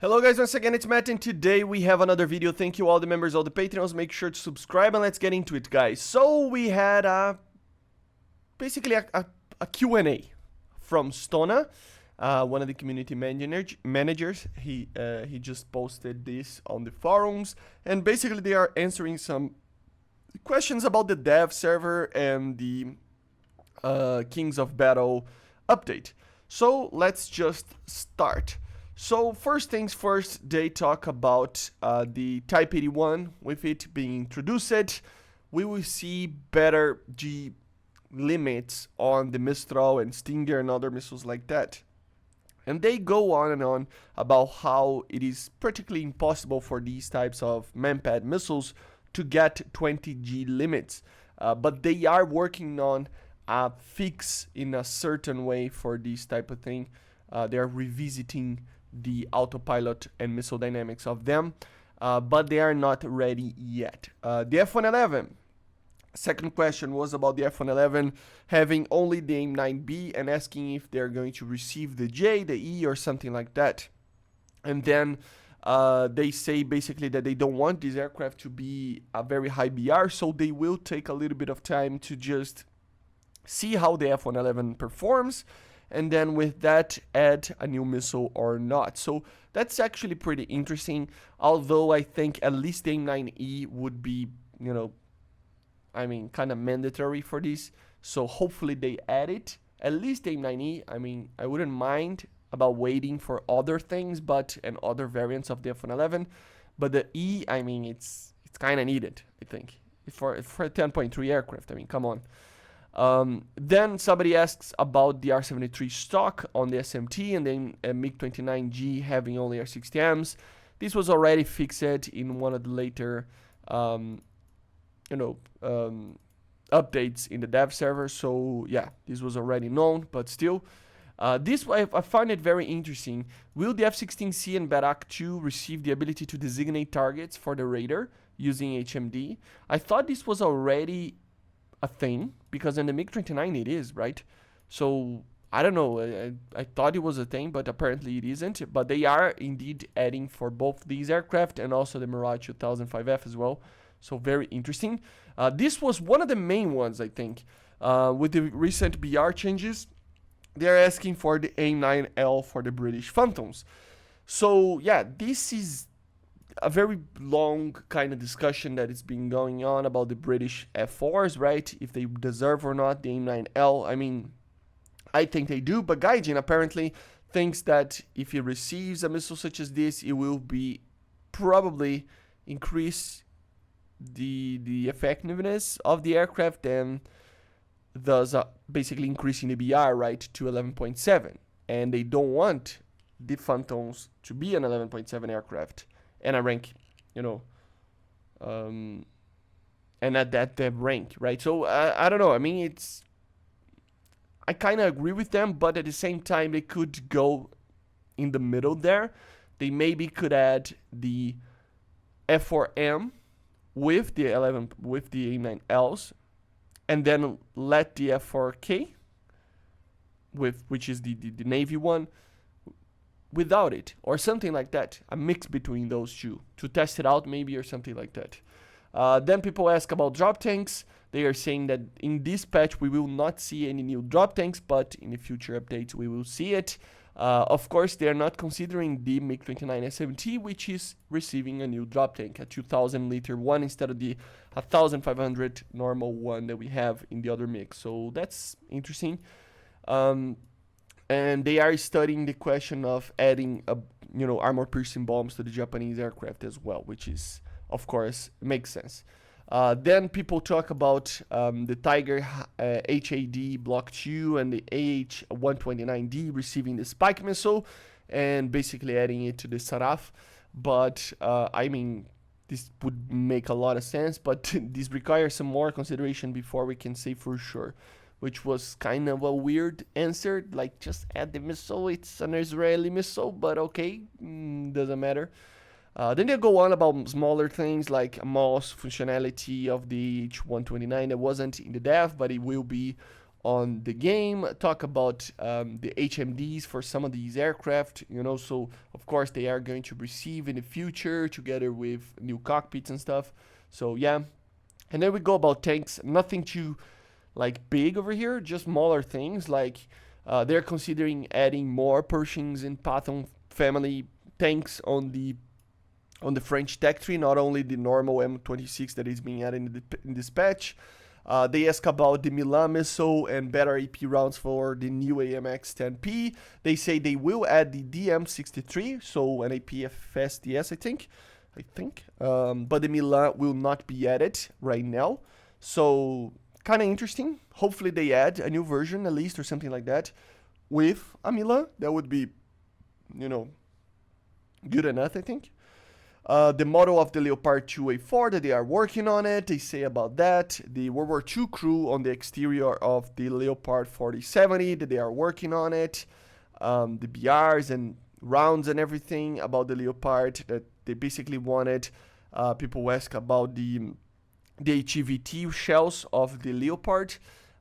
Hello guys, once again it's Matt and today we have another video. Thank you all the members, all the Patreons. Make sure to subscribe and let's get into it, guys. So we had basically a Q&A from Stona, one of the community managers. He just posted this on the forums and basically they are answering some questions about the dev server and the Kings of Battle update. So let's just start. So first things first, they talk about the Type 81, with it being introduced. We will see better G limits on the Mistral and Stinger and other missiles like that. And they go on and on about how it is practically impossible for these types of manpad missiles to get 20G limits. But they are working on a fix in a certain way for this type of thing. They are revisiting the autopilot and missile dynamics of them, but they are not ready yet. The F-111, second question was about the F-111 having only the AIM-9B and asking if they're going to receive the J, the E, or something like that. And then they say basically that they don't want this aircraft to be a very high BR, so they will take a little bit of time to just see how the F-111 performs, and then with that add a new missile or not. So that's actually pretty interesting, although I think at least the AIM-9E would be, kind of mandatory for this. So hopefully they add it, at least the AIM-9E. I wouldn't mind about waiting for other things, and other variants of the F-111, but the E, it's kind of needed, I think, for a 10.3 aircraft. Come on. Then somebody asks about the R-73 stock on the SMT and then MiG-29G having only R-60Ms. This was already fixed in one of the later, updates in the dev server. So yeah, this was already known, but still. This I find it very interesting. Will the F-16C and MatAWG receive the ability to designate targets for the radar using HMD? I thought this was already a thing, because in the MiG-29 it is, right? So I don't know, I thought it was a thing, but apparently it isn't. But they are indeed adding for both these aircraft and also the Mirage 2005F as well. So very interesting. This was one of the main ones, I think. With the recent BR changes, they're asking for the A9L for the British Phantoms. So yeah, this is a very long kind of discussion that has been going on about the British F4s, right? If they deserve or not the AIM-9L. I think they do, but Gaijin apparently thinks that if he receives a missile such as this, it will be probably increase the effectiveness of the aircraft and thus basically increasing the BR, right, to 11.7. And they don't want the Phantoms to be an 11.7 aircraft and a rank, and at that rank, right? So I don't know. I kind of agree with them, but at the same time, they could go in the middle there. They maybe could add the F4M with the AIM-9Ls, and then let the F4K which is the Navy one, without it, or something like that, a mix between those two to test it out maybe, or something like that. Then people ask about drop tanks. They are saying that in this patch we will not see any new drop tanks, but in the future updates we will see it. Of course, they are not considering the MiG-29 SMT, which is receiving a new drop tank, a 2,000 liter one instead of the 1,500 normal one that we have in the other MiG. So that's interesting. And they are studying the question of adding armor-piercing bombs to the Japanese aircraft as well, which is, of course, makes sense. Then people talk about the Tiger HAD Block 2 and the AH-129D receiving the Spike missile and basically adding it to the Saraf. But, this would make a lot of sense, but this requires some more consideration before we can say for sure. Which was kind of a weird answer, like just add the missile, it's an Israeli missile, but okay, doesn't matter. Then they go on about smaller things like a MOS functionality of the H129 that wasn't in the dev, but it will be on the game, talk about the HMDs for some of these aircraft, you know, so of course they are going to receive in the future together with new cockpits and stuff. So yeah, and then we go about tanks. Nothing too like big over here, just smaller things like they're considering adding more Pershings and Patton family tanks on the French tech tree, not only the normal M26 that is being added in this patch. They ask about the Milan missile and better AP rounds for the new AMX-10P. They say they will add the DM63, so an APFSDS, I think. But the Milan will not be added right now. So kind of interesting. Hopefully they add a new version at least or something like that with a Milan. That would be, you know, good enough, I think. The model of the Leopard 2A4 that they are working on it, they say about that. The World War II crew on the exterior of the Leopard 4070 that they are working on it. The BRs and rounds and everything about the Leopard that they basically wanted. People ask about the HEVT shells of the Leopard,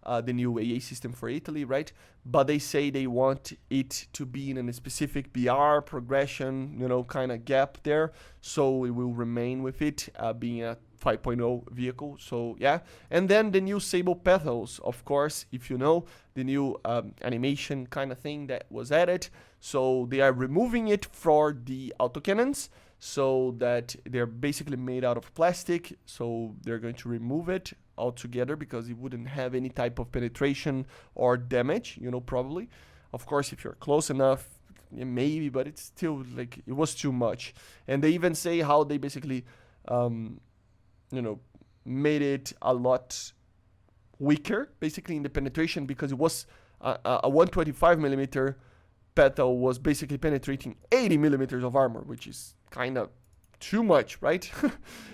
the new AA system for Italy, right? But they say they want it to be in a specific BR progression, you know, kind of gap there. So it will remain with it being a 5.0 vehicle. So yeah, and then the new Sable petals, of course, if you know, the new animation kind of thing that was added. So they are removing it for the autocannons, so that they're basically made out of plastic. So they're going to remove it altogether because it wouldn't have any type of penetration or damage, you know, probably. Of course, if you're close enough, yeah, maybe, but it's still like it was too much. And they even say how they basically, you know, made it a lot weaker, basically in the penetration, because it was a 125 millimeter petal was basically penetrating 80 millimeters of armor, which is kind of too much, right?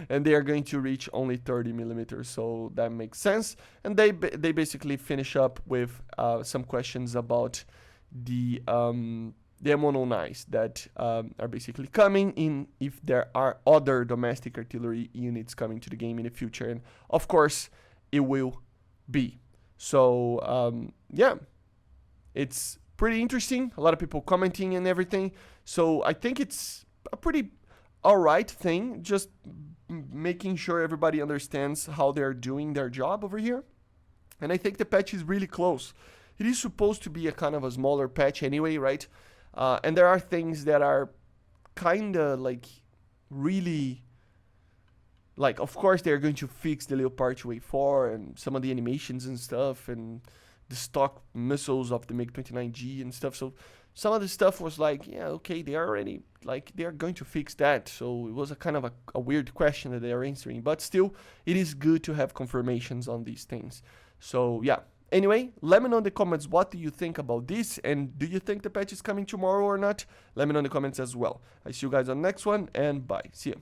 And they are going to reach only 30 millimeters, so that makes sense. And they basically finish up with some questions about the M109s that are basically coming in, if there are other domestic artillery units coming to the game in the future, and of course it will be. So yeah, it's pretty interesting. A lot of people commenting and everything. So I think it's a pretty alright thing, just making sure everybody understands how they're doing their job over here. And I think the patch is really close. It is supposed to be a kind of a smaller patch anyway, right? And there are things that are kind of like really, like, of course they're going to fix the Leopard 2A4 and some of the animations and stuff, and the stock missiles of the MiG-29G and stuff. So some of the stuff was like, yeah, okay, they are already, like, they are going to fix that. So it was a kind of a weird question that they are answering, but still, it is good to have confirmations on these things. So yeah, anyway, let me know in the comments, what do you think about this, and do you think the patch is coming tomorrow or not? Let me know in the comments as well. I see you guys on the next one, and bye. See ya.